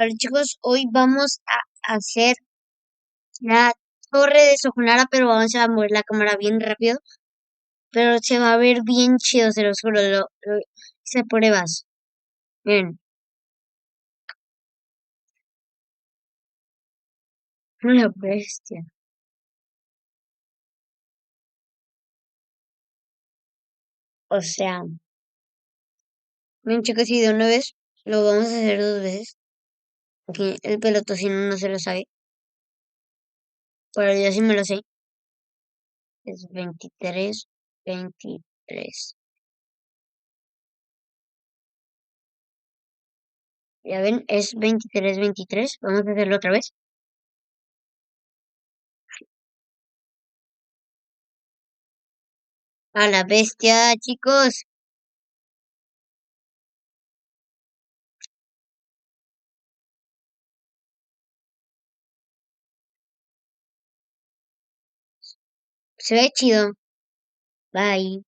Hola chicos, hoy vamos a hacer la torre de Sojonara, pero vamos a mover la cámara bien rápido, pero se va a ver bien chido, se los juro, hice pruebas. Miren, una bestia. O sea, miren chicos, y de una vez lo vamos a hacer dos veces, que el pelotocino no se lo sabe, pero yo sí me lo sé. Es 23, 23. Ya ven, es 23, 23. Vamos a hacerlo otra vez. A la bestia, chicos. Se ve chido. Bye.